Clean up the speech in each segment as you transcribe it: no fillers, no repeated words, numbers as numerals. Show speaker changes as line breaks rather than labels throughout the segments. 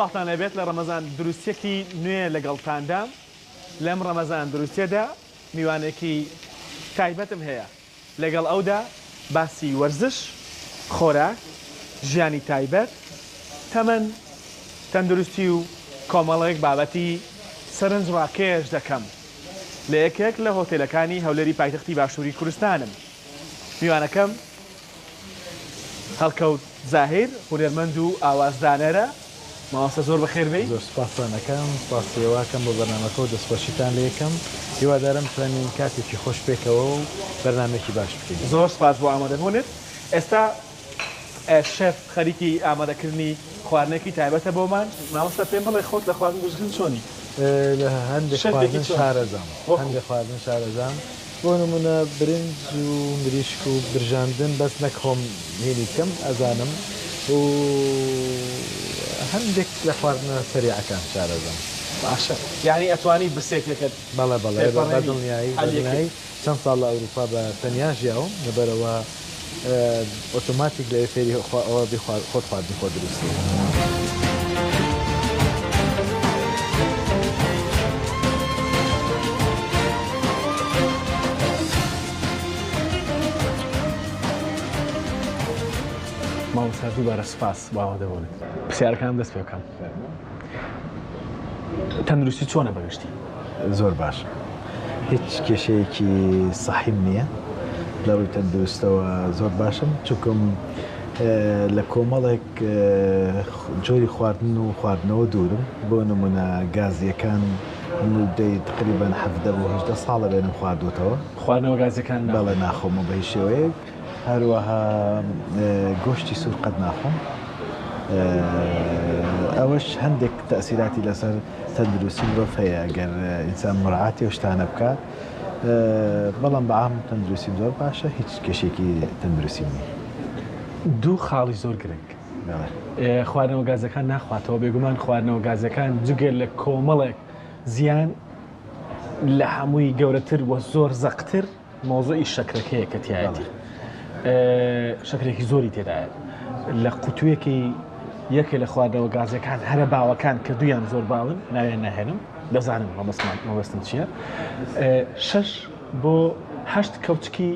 سپاسان لەبێت لە ڕەمەزان دروستێکی نوێ لەگەڵتاندام لەم ڕەمەزان دروستێدا میوانێکی تایبەتم هەیە لەگەڵ ئەودا باسی وەرزش خۆراک ژیانی تایبەت تەمەن تەندروستی و کۆمەڵێک بابەتی سەرنج ڕاکێش دەکەم لە یەکێک لە هۆتێلەکانی هەولێری پایتەختی باشووری کوردستانم میوانەکەم هەڵکەوت زاهیر هونەرمەند و ئاوازدانەرە ماوەستە زۆر بەخێربێی
زۆر سپاسانەکەم سپاسیێواکەم بۆ بەرنامەکە و دەستپەشیتان لە یەکەم هیوادارم توانین کاتێکی خۆش پێکەوە و بەرنامێکی باش بکەین
زۆر سپاس بۆ ئامادەبوونت ئێستا شێف خەریکی ئامادەکردنی خواردنێکی تایبەتە بۆمان مامۆستا پێم بڵێ خۆت لە خواردن گوژن چۆنی
لە هەندێک خواردن شارەزام هەندێک خواردن شارەزام بۆ نمونە برنج و مریشک و برژاندن بەس نەک خۆم هێنی کەم ئەزانم و هەندێک لە خواردنە سەریعەکان شارەزام
باشە یعنی ئەتوانی بسێتێکت
بەڵێ بەڵێ دڵنیایی چەند ساڵ لە ئەوروپا بە تەنیا ژیاوم لەبەرەوە ئۆتۆماتیک لە فێری خۆت خواردنی خۆ دروستی
ماوەستا دووبارە سپاس باوە دەبوونێت پرسیارەکانم دەست پێ بکەم تەندروستی چۆنە بەگشتی
زۆر باش هیچ کێشەیەکی سەحیم نییە لەڕووی تەندروستەوە زۆر باشم چونکم لە کۆمەڵێک جۆری خواردن و خواردنەوە دوورم بۆ نمونە گازیەکان دەی تقریبان 17 ساڵە بێنم خواردوتەوە
خواردنەوە گازەکان
بەڵێ ناخۆمە بە هیچ شێوەیەک هەروەها گۆشتی سوور قەت ناخۆم ئەوەش هەندێک تەسیراتی لەسەر تەندروستی مرۆڤ هەیە ئەگەر ئینسان مڕعاتی و شتانە بکات بەڵام بەعام تەندروستی زۆر باشە هیچ کێشێکی تەندروستی نیە
دوو خاڵی زۆر گرنگ خواردنەوە گازەکان ناخواتەوە بێگومان خواردنەوە گازەکان جگەر لە کۆمەڵێک زیان لە هەمووی گەورەتر وە زۆر زەقتر مۆزۆی شەکرەکەیە کە تایەتی شەکرێکی زۆری تێدایە لە قوتوویەکی یەکێ لە خواردنەوە گازەکان هەرە باوەکان کە دویان زۆر باون ناوێن ناهێنم دەزانم مەبەستم چییە 6 بۆ 8 کەوچکی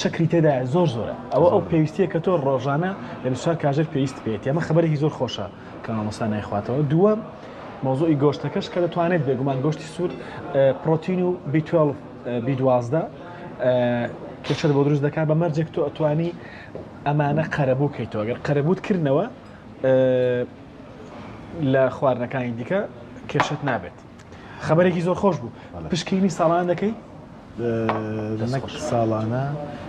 شەکری تێدایە زۆر زۆرە ئەوە ئەو پێویستیە کە تۆ ڕۆژانە لە 24 کاژێر پێویست پێێت ئەمە خبرێکی زۆر خۆشە کە مامۆستا نایخواتەوە دووەم مۆزۆی گۆشتەکەش کە دەتوانێت بێگومان گۆشتی سوور پرۆتین و B12 کێشە بۆ دروست دەکات بە مەرجێک تۆ ئەتوانی ئەمانە قەرەبوو بکەیتەوە ئەگەر قەرەبووت کردنەوە لە خواردنەکانی دیکە کێشت نابێت خبرێکی زۆر خۆش بوو پشکینی ساڵان دەکەی
نەک ساڵانە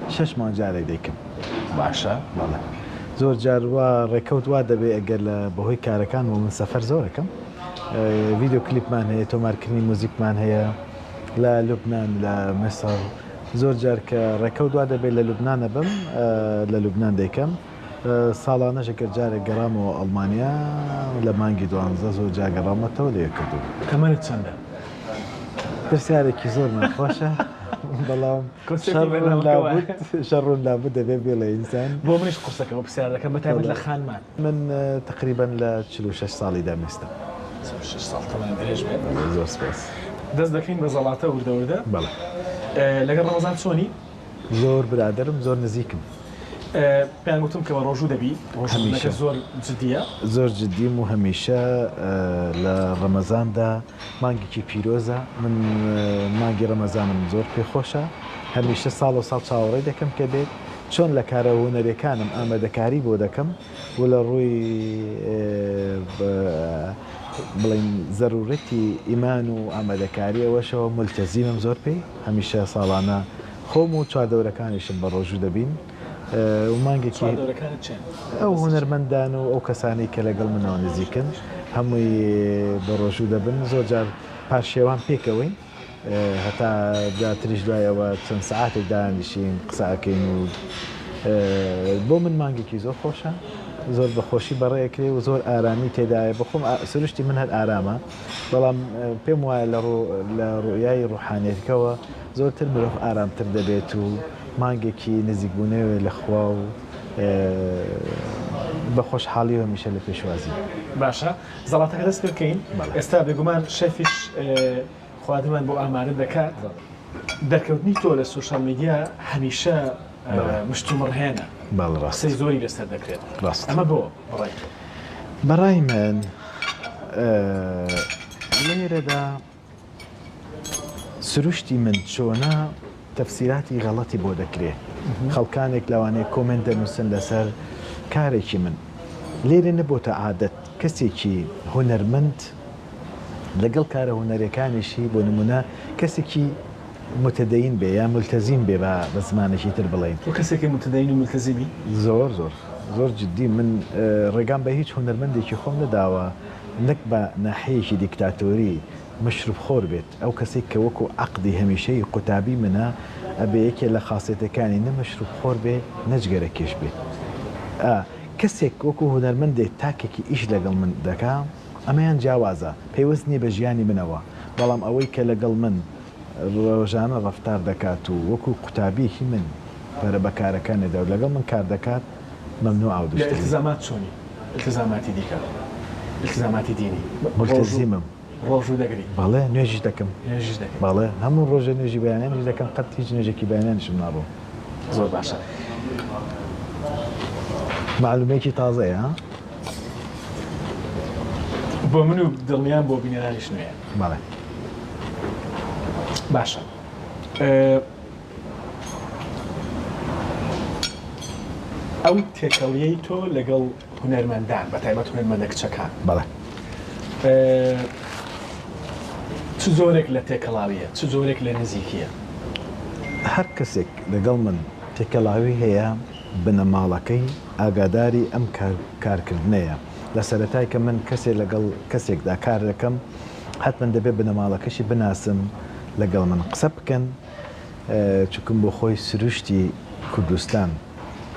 6 مانگ جارێک دەیکەم
باشە
بەڵێ زۆر جاروا ڕێکەوت وا دەبێت ئەگەر لە بەهۆی کارەکان و من سەفەر زۆرەکەم ڤیددیو کلیپمان هەیە تۆمارکردنی موزیکمان هەیە لە لوبنان لە مەسەر زۆر جار کە ڕێکەوت وا دەبێت لە لوبنانە بم لە لوبنان دەیکەم ساڵانە ژەکە جارێک گەڕامەوە ئەڵمانیا لە مانگی 12 زۆر جا گەڕامەتەوە لێ کردو
تەمەنت چەندە؟
پرسیارێکی زۆر ناخۆشە بەڵام شەڕون لابوو دەبێت بێ لە ئینسان
بۆ منیش قورسەکەەوە پرسیار دەکەم بەتابەت لە خانمان
من تقریبا لە 46 ساڵی دامێستم
6 ساڵ تەمەن درێژ بێت
زۆر سپاس
دەست دەکەین بە زەڵاتە وردەوردە
بەڵێ
لەگەڵ ڕەمەزان چۆنی؟
زۆر برادرم زۆر نزیکم
پێیان گوتم کە بە ڕۆژوو دەبی ڕۆژەکە زۆر جدیە
زۆر جدیم و هەمیشە لە ڕەمەزاندا مانگێکی پیرۆزە من مانگی ڕەمەزانم زۆر پێخۆشە هەمیشە ساڵ و ساڵ چاوەڕێ دەکەم کە بێت چۆن لە کارە هونەرەکانم ئامادەکاری بۆ دەکەم و لە ڕووی بڵین زەرورەتی ئیمان و ئامادەکاری ئەوەشەوە ملتەزیمم زۆر پێی هەمیشە ساڵانە خۆم و چواردەورەکانیشم بە ڕۆژوو دەبین و مانگێکی ئەو هونەرمەندان و ئەو کەسانی کە لەگەڵ منەوە نزیکن هەمووی بە ڕۆژوو دەبن زۆر جار پاشێوان پێکەوەین هەتا جاتریش دوایەوە چەند سەعاتێک دانیشین قسەکەین و بۆ من مانگێکی زۆر خۆشە زۆر بەخۆشی بەڕێکرێ و زۆر ئارامی تێدایە بەخۆم سروشتی من هەر ئارامە بەڵام پێم وایە لە ڕوئیای ڕوحانێتەوە زۆرتر مرۆڤ ئارامتر دەبێت و مانگێکی نزیکبوونەوە لە خوا و بە خۆشحاڵی و هەمیشە لە پێشوازی.
باشە زەڵاتەکە دەست بکەین ئێستا بێگومان شەفیش خواردنمان بۆ ئامادە دەکات دەرکەوتنی تۆ لە سوشال میدیا هەمیشە مشتومڕهێنە
ڕاستی
زۆری لەسەر دەکرێت ئەمە بۆ
بەڕای من لێرەدا سروشتی من چۆنا تەفسیراتی غەڵەتی بۆ دەکرێت خەڵکانێک لەوانەیە کۆمنت دەنووسن لەسەر کارێکی من لێرە نەبۆتە عادەت کەسێکی هونەرمەند لەگەڵ کارە هونەرەکانیشی بۆ نمونە کەسێکی متدەین بێ یا ملتەزیم بێ بە زمانێکی تر بڵێن
کەسێکی متدەین و ملتەزیمی
زۆر جددی من ڕێگام بە هیچ هونەرمەندێکی خۆم نەداوە نەک بە ناحەیەکی دیکتاتۆری مشروب خۆر بێت ئەو کەسێک کە وەکو عەقدی هەمیشەی قوتابی منە ئەبێ یەکێ لە خاصێتەکانی نەمەشروب خۆر بێ نەجگەرە کێش بێت کەسێک وەکو هونەرمەندێک تاکێکی ئیش لەگەڵ من دەکا ئەمەیان جیاوازە پێوەست نییە بە ژیانی منەوە بەڵام ئەوەی کە لەگەڵ من ڕۆژانە ڕەفتار دەکات و وەکو قوتابیەکی من بەرە بەکارەکانێدا و لەگەڵ من کار دەکات مەمنوع ئاودشت
التزامات چۆنی التزاماتی دیکە التزاماتی دینی
ملتەزیمم
ڕۆژ و دەگری
بەڵێ نوێژی دەکەم بەڵێ هەموو ڕۆژە نوێژی بەیانیش دەکەم قەت هیچ نوێژێکی بەیانیشم ناڕۆ
زۆر باشە
معلومێکی تازەیە
بۆ من و دڵنیان بۆ بینێرانیش نوێ
بەڵێ
باشە ئەو تێکەڵیەی تۆ لەگەڵ هونەرمەندان بە تایبەت هونەرمەندە کچەکان
بەڵێ
چ زۆرێک لە تێکەڵاویە چ زۆرێک لە نزیکیە
هەر کەسێک لەگەڵ من تێکەڵاوی هەیە بنەماڵەکەی ئاگاداری ئەم کارکردنەیە لە سەرەتای کە من کەسێک لەگەڵ کەسێکدا کار دەکەم حتمما دەبێت بنەماڵەکەشی بناسم لەگەڵ من قسە بکەن چکم بۆ خۆی سروشتی کوردستان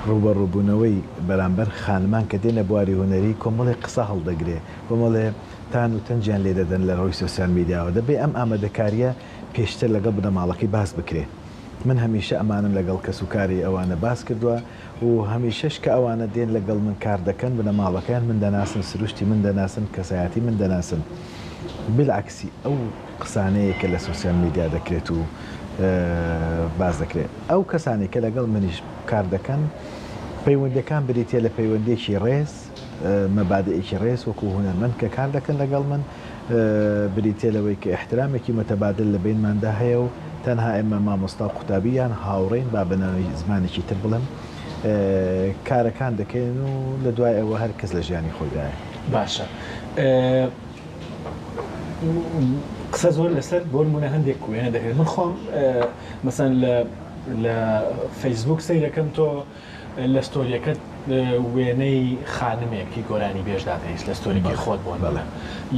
ڕوبە ڕووبوونەوەی بەرامبەر خانمان کە دێنە بواری هونەری کۆمەڵی قسە هەڵدەگرێ کۆمەڵێ تان و تەنجیان لێ دەدەن لە ڕۆی سۆسیال میدیاوە دەبێت ئەم ئامادەکاریە پێشتر لەگەڵ بنەماڵەکەی باس بکرێت من هەمیشە ئەمانم لەگەڵ کەسوکاری ئەوانە باس کردووە و هەمیشەش کە ئەوانە دێن لەگەڵ من کار دەکەن بنەماڵەکەیان من دەناسن سروشتی من دەناسن کەسایەتی من دەناسن بالعکسی ئەو قسانەیە کە لە سوسیال میدیا دەکرێت و باز دەکرێت ئەو کەسانی کە لەگەڵ منیش کار دەکەن پەیوەندەکان بریتە لە پەیوەندێکی ڕێز مەبادئێکی ڕێز وەکو هونەرمەند کە کار دەکەن لەگەڵ من بریتە لەوەی کە احترامێکی متەبادل لە بینماندا هەیە و تەنها ئێمە مامۆستا قوتابیان هاوڕێین با بنەوەی زمانێکی تر بڵم کارەکان دەکەین و لە دوای ئەوە هەر کەس لە ژیانی خۆیدایە
باشە قسە زۆر لەسەر بۆ نمونە هەندێک وێنە دەکرێت من خۆم مەسەن لە فەیسبوک سەیرەکەم تۆ لە ستۆریەکەت وێنەی خانمێکی گۆرانی بێژدادەیست لە ستۆریکی خۆت بۆن بڵێ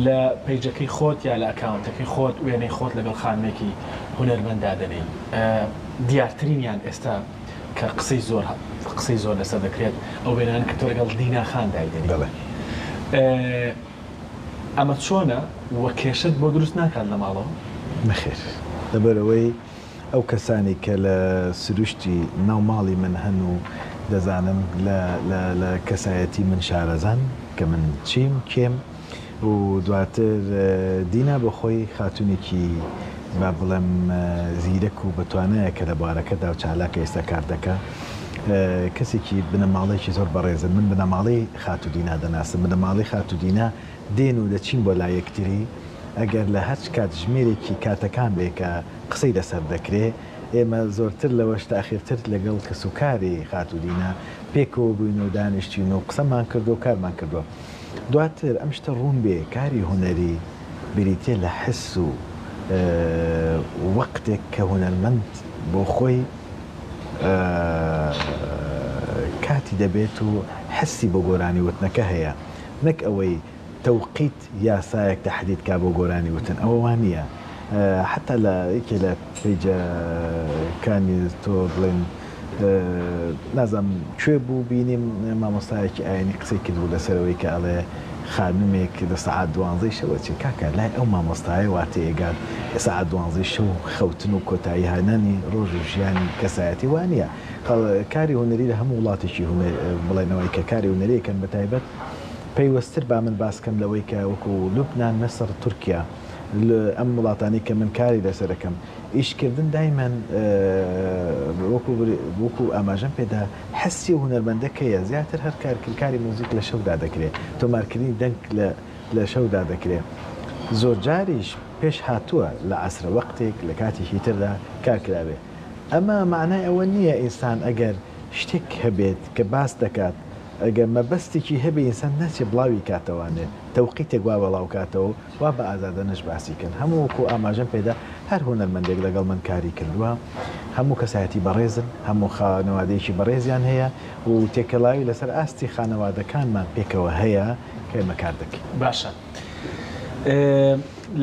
لە پەیجەکەی خۆت یا لە ئەکاونتەکەی خۆت وێنەی خۆت لەگەڵ خانمێکی هونەرمەنددادنەی دیارترینیان ئێستا کە قسەی زۆر لەسەر دەکرێت ئەو وێنان کە تۆ لەگەڵ دینا خان دایدنی ئەمە چۆنە وە کێشت بۆ دروست ناکات لە ماڵەوە
نەخێر لەبەرەوەی ئەو کەسانی کە لە سروشتی ناوماڵی من هەن و دەزانم لە کەسایەتی من شارەزان کە من چیم کێم و دواتر دینا بە خۆی خاتونێکی با بڵێم زیرەک و بەتوانەیە کە لە بارەکەدا و چالاکە ئێستا کار دەکە کەسێکی بنەماڵێکی زۆر بەڕێزن من بنەماڵی خاتودینا دەناسم بنەماڵی خاتودینا دێن و دەچین بۆ لا یەکتری ئەگەر لە هەچ کات ژمێرێکی کاتەکان بێ کە قسەی لەسەر دەکرێت ئێمە زۆرتر لەوەش تاخیرتر لەگەڵ کەسوکاری خاتودینا پێکەوە بووین و دانیشتین و قسەمان کردو و کارمان کردووە دواتر ئەم شتە ڕوون بێ کاری هونەری بریتێ لە حس و وەقتێک کە هونەرمەند بۆ خۆی کاتی دەبێت و حسی بۆ گۆرانی وتنەکە هەیە نەک ئەوەی تەوقیت یاسایەک تەحدید کا بۆ گۆرانی وتن ئەوە وان نییە حتا لە یەکێ لە پیجەکانی تۆ بڵێن نازانم کوێ بوو بینیم مامۆستایەکی ئاینی قسەی کردبوو لەسەرەوەی کە ئەڵێ خانمێک لە سەعات 12 شەوە چی کاکە لای ئەو مامۆستایە واتە ئێگات سەعات 12 شەو خەوتن و کۆتایی هەنانی ڕۆژ و ژیانی کەسایەتی وانە کاری هوەری لە هەموو وڵاتێکی بڵێنەوەی کە کاری هوەریەکەن بە تایبەت پەیوەستر با من باسکەم لەوەی کە وەکو لوبنان مەسەر تورکیا ئەم وڵاتانی کە من کاری لەسەرەکەم ئیشکردن دایمەن وەکو ئاماژەم پێدا حەسی و هونەرمەندەکەیە زیاتر هەر کاری مۆزیک لە شەودا دەکرێت تۆمارکردنی دەنگ لە شەودا دەکرێت زۆر جاریش پێش هاتووە لە عەسرە وەختێک لە کاتێکی تردا کارکراوێ ئەمە معنای ئەوە نییە ئینسان ئەگەر شتێک هەبێت کە باس دەکات ئەگەر مەبەستێکی هەبێ ئینسان ناچێ بڵاوی کاتەوانێ تەوقیتێک وا بەڵاو کاتەوە وا بە ئازادەنەش باسیکەن هەموو وەکو ئاماژەم پێدا هەر هونەرمەندێک لەگەڵ من کاری کردووە هەموو کەسایەتی بەڕێزن هەموو خانەوادەیەکی بەڕێزیان هەیە و تێکەڵاوی لەسەر ئاستی خانەوادەکانمان پێکەوە هەیە کە ئێمە کار دەکەین.
باشە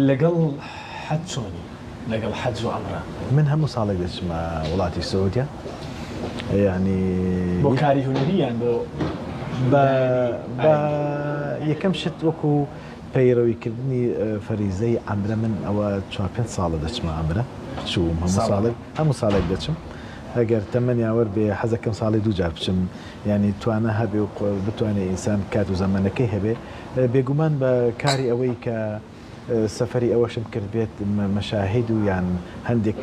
لەگەڵ حەج چۆنی لەگەڵ حەج و عەمرە؟ من
هەموو ساڵێک دەچمە وڵاتی سعودیا ینی
بۆ کاری هونەریان
بە یەکەم شت وەکو پەیڕەویکردنی فەریزەی عەمرە من ئەوە 4-5 ساڵە دەچمە عەمرە چووم هەموو ساڵێک دەچم ئەگەر تەمەنیاوەەر بێ حەزەکەم ساڵی دووجار بچم ینی توانە هەبێ و بتوانێت ئینسان کات و زەمانەکەی هەبێ بێگومان بە کاری ئەوەی کە سەفەری ئەوەشم کرد بێت مەشاهید و یان هەندێک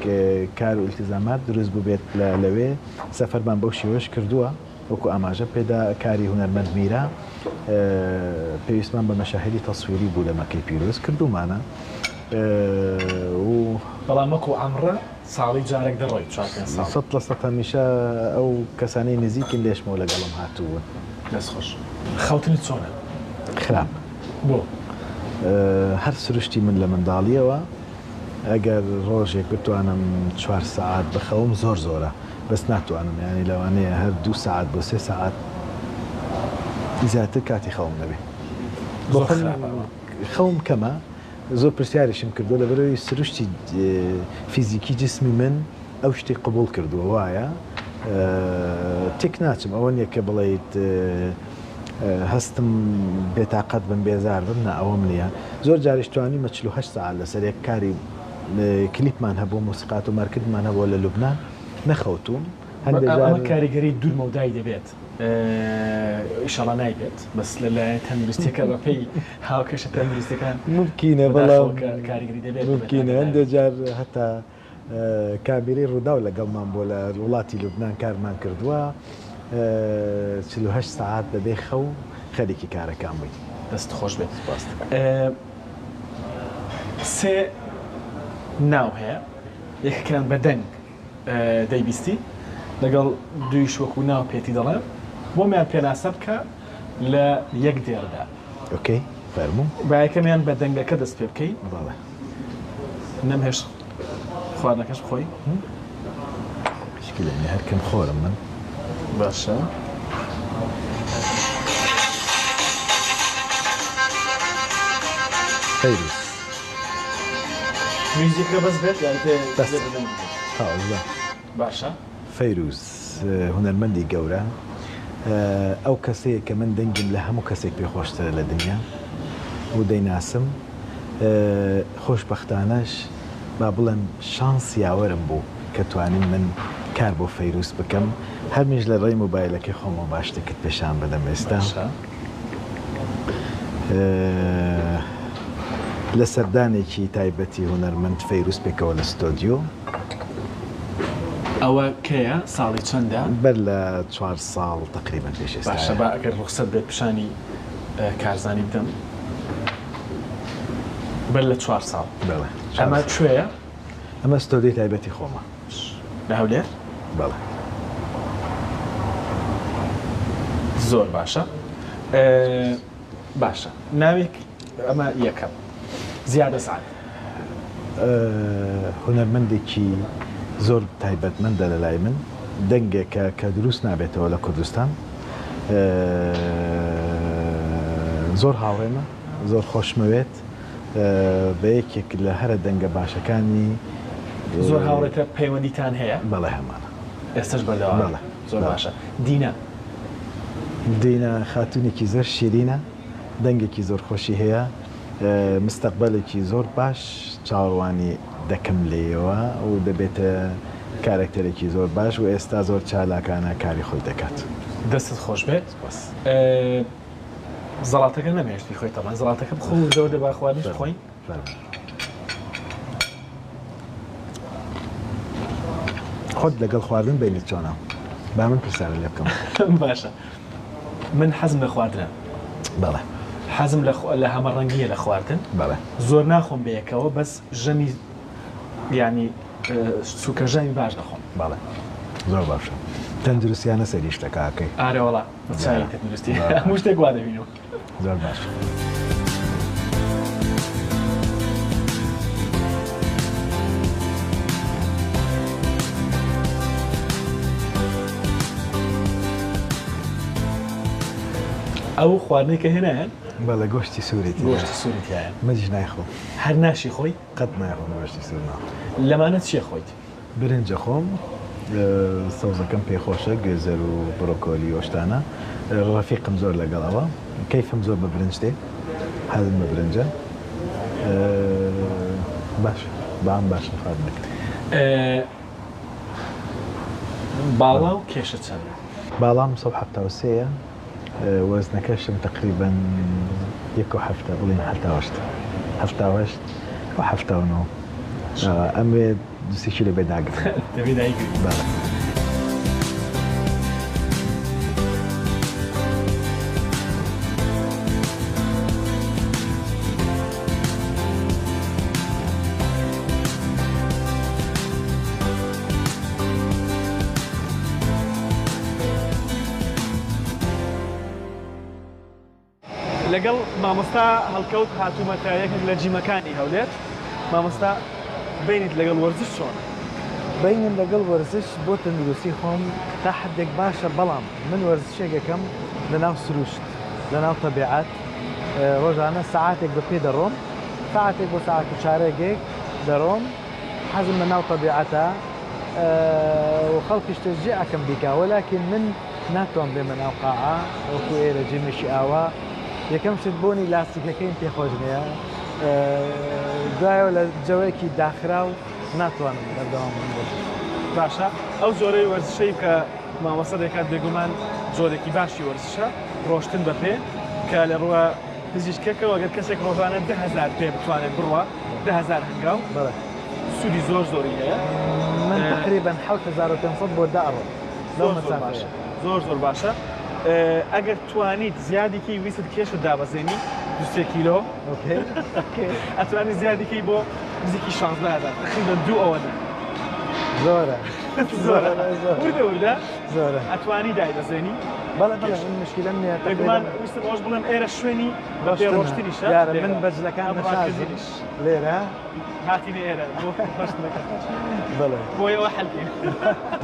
کار و ئیلتیزامات دروست بوو بێت لەوێ سەفەرمان بەو شێوەش کردووە وەکو ئاماژە پێدا کاری هونەرمەند میرا پێویستمان بە مەشاهدی تەسویری بوو لە مەکەی پیرۆز کردومانە
بەڵام وەکو عەمرە ساڵی جارێک دەڕۆیت
100% هەمیشە ئەو کەسانەی نزیکن لێشمەوە لەگەڵم هاتووە.
دەستخۆش. خەوتنت چۆنە؟
خراپ.
بۆ؟
هەر سروشتی من لە منداڵیەوە ئەگەر ڕۆژێک بتوانم 4 ساعت بخەوم زۆر زۆرە بەس ناتوانم ینی لەوانەیە هەر 2 ساعت بۆ 3 ساعت زیاتر کاتی خەوم نەبێ خەوم کەمە زۆر پرسیارشم کردو لە بەرەوەی سروشتی فیزیکی جسمی من ئەو شتی قبول کردووە وایە تێک ناچم ئەوە نیە کە بڵێیت هەستم بێتاقەت بم بێزار بم نا ئەوەم نییە زۆر جاریشتوانی مە 48 ساعت لەسەر یەک کاری کلیپمان هەبوو موسیقات و مارکردمان هەبووە لە لوبنان نەخەوتوم
ئەمە کاریگەری دوور مەودای دەبێت ئیشەڵا نایبێت بەس لەلایەن تەندروستیەکە بەپێی هاوکەشە تەندروستەکان
ممکنە بەڵام
کاریگەری دەبێت
ممکنە هەندێک جار هەتا کابیرەی ڕوودا و لەگەڵمان بۆ لە وڵاتی لوبنان کارمان کردووە 48 ساعت دەبێ خەو خەریکی کارەکان بووین.
دەست خۆش بێت. سێ ناو هەیە یەکەکەیان بە دەنگ دەیبیستی لەگەڵ دویش وەکو ناو پێتی دەڵێن بۆمیان پێناسە بکە لە یەک دێردا.
ئۆکەی فەرموو
با یەکەمیان بە دەنگەکە دەست پێ بکەیت.
بەڵێ
نەمهێش خواردنەکەش بخۆی
شکلێنی هەرکەم خۆرم من
باشە
فەیروز
میوزیکە بەس بێت باشە
فەیروز هونەرمەندی گەورە ئەو کەسەیە کە من دەنگم لە هەموو کەسێک پێخۆشترە لە دنیا و دەیناسم خۆشبەختانەش با بڵێم شانس یاوەرم بوو کە توانیم من کار بۆ فەیروز بکەم هەرمیش لە ڕێی مۆبایلەکەی خۆمە باشتێکت پێشان بدەم ئێستا لە سەردانێکی تایبەتی هونەرمەند فەیروز پێکەوە لە ستۆدیۆ
ئەوە کەیە ساڵی چەندە؟
بەر لە 4 ساڵ تقریبا پێش ئێستا.
باشە با ئەگەر ڕوخسەت بێت پیشانی کارزانی بدەم بەر لە 4 ساڵ. ئەمە کوێیە؟
ئەمە ستۆدیۆی تایبەتی خۆمە
لە هەولێر؟
بەڵێ.
زۆر باشە. باشە ناوێک ئەمە یەکەم زیادە سعد
هونەرمەندێکی زۆر تایبەتمەندە لە لای من دەنگێکە کە دروست نابێتەوە لە کوردستان زۆر هاوڕێمە زۆر خۆشمەوێت بە یەکێک لە هەرە دەنگە باشەکانی
زۆر هاوڕێتە پەیوەندیتان هەیە؟
بەڵێ هەمانە
ئێستش بەردەوام زۆر باشە. دینە
خاتونێکی زۆر شیرینە دەنگێکی زۆر خۆشی هەیە مستەقبلێکی زۆر باش چاوەڕوانی دەکەم لێەوە و دەبێتە کارکتەرێکی زۆر باش و ئێستا زۆر چالاکانە کاری خۆی دەکات.
دەستت خۆش بێت زەڵاتەکە نەمێشتی خۆی تەمان زەڵاتەکە بخۆ دەبا خواردنش خۆی
خۆت لەگەڵ خواردن بینیت چۆنە با من پرسیارە لێ بکەم.
باشە من حەزم لە خواردنە
بەڵێ
حەزم لە هەمەڕەنگیە لە خواردن
بەڵێ
زۆر ناخۆم بەیەکەوە بەس ژەمی ینی سوکە ژەمی باش دەخۆم.
بەڵێ زۆر باشە تەندروستیانە سەری شتەکەکەی
ئارێوەڵا چای تەندروستی هەموو شتێک وا دەبینەوە
زۆر باش.
ئەو خواردنەی کە هێنایەن
بەڵێ گۆشتی سووریتی
گۆشتی سووریتیایەن
مەجی نایخۆم
هەر ناشی خۆی
قەت نایخۆم گۆشتی سوور ناخۆم.
لەمانە چیە خۆیت؟
برنجە خۆم سەوزەکەم پێخۆشە گێزەر و بڕۆکۆلی ئۆشتانە ڕەفیقم زۆر لەگەڵەوە کەیفم زۆر بە برنج دێ حەزم بە برنجە باش بام باش خواردنەکە.
باڵا و کێشە چەند؟
باڵام 173ە وەزنەکەشم تقریبا 1.7 بڵین 78 و 79 ئەمێ 2 کیلۆ بێداگرم
دەبێت دایگری.
بەڵێ
لەگەڵ مامۆستا هەڵکەوت هاتوومەتە یەکێک لە جیمەکانی هەولێر مامۆستا بینیت لەگەڵ وەرزش چۆن؟
بینم لەگەڵ وەرزش بۆ تەندروستی خۆم تا حدێک باشە بەڵام من وەرزشێکەکەم لەناو سروشت لەناو تەبیعەت ڕۆژانە ساعاتێک بە پێ دەڕۆم ساعاتێک بۆ ساعت و چارەگێک دەڕۆم حەزم لەناو تەبیعەتە و خەڵکیش تەشجیع ئەەکەم بیکاوە لکن من ناتوانم بێمە ناو قاعە وەکو ئێرە جێمێشی ئاوا یەکەم شت بۆنی لاستیکەکەیم پێخۆش نییە دوایەوە لە جەوەیەکی داخرا و ناتوانم بەردەوام
باشە ئەو جۆرەی وەرزشەی کە مامۆستا دەکات بێگومان جۆرێکی باشی وەرزشە ڕۆشتن بە پێ کە لە ڕووە پزیشکەکەەوە ئەگەر کەسێک ڕۆژانە 10,000 پێ بتوانێت بڕوە 10,000 هەنگاو سوودی زۆری هەیە
من تقریبا 7,500 بۆ داڕۆ
زۆر باشە ئەگەر توانیت زیادێکی ویست کێشت دابەزێنی 2 کیلۆ ئەتوانی زیادێکی بۆ نزیکی 16,000 تقریبا 2 ئەوەنە
زۆرە
وردە
زۆرە
ئەتوانی دایدەزێنی
بەڵێ مشکلە نییە
بێگومان ویستم ئەوش بڵێم ئێرە شوێنی بە پێ ڕۆشتنیشە
من بەجلەکان نەشازیش لێرە
هاتینە ئێرە
بەڵێ
بۆیەوە حەلکەین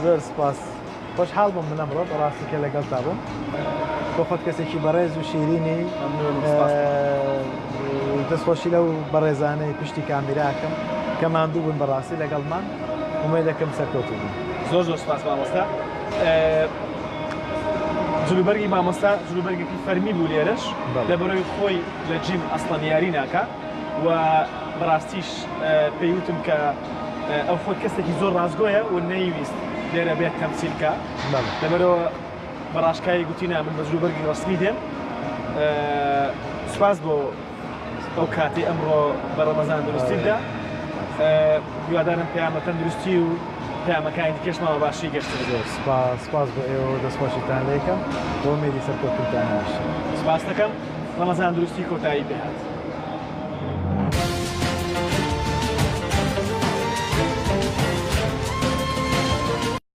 زۆر سپاس خۆشحاڵ بووم من ئەمڕۆ بەڕاستیکە لەگەڵ تا بووم بۆ خۆت کەسێکی بەڕێز و شیرینی دەستخۆشی لەو بەڕێزانەی پشتی کامیراکەم کە ماندوو بوون بەڕاستی لەگەڵمان ومێدەکەم سەرکەوتوو بوون.
زۆر سپاس مامۆستا. جلوبەرگی مامۆستا جلوبەرگێکی فەرمی بوو لێرەش لەبەرەوەی خۆی لە جیم ئەسڵەن یاری ناکە و بەڕاستیش پێیوتم کە ئەو خۆت کەسێکی زۆر ڕازگۆیە و نەیویست لێرە بێت تەمسیلکە لەبەرەوە بەڕاشکایی گوتینا من بە جلوبەرگی ڕستمی دێم سپاس بۆ ئەو کاتی ئەمڕۆ بە ڕەمەزان دروستیدا هیوادارم پەیامە تەندروستی و پەیامەکانی کێشمەوە باشی گەشتن.
سپاس بۆ ئێوە دەستخۆشیتان لێکەم بۆ مێری سەرکەوتنتان هەمیشە.
سپاس دەکەم ڕەمەزان دروستی کۆتایی بێت.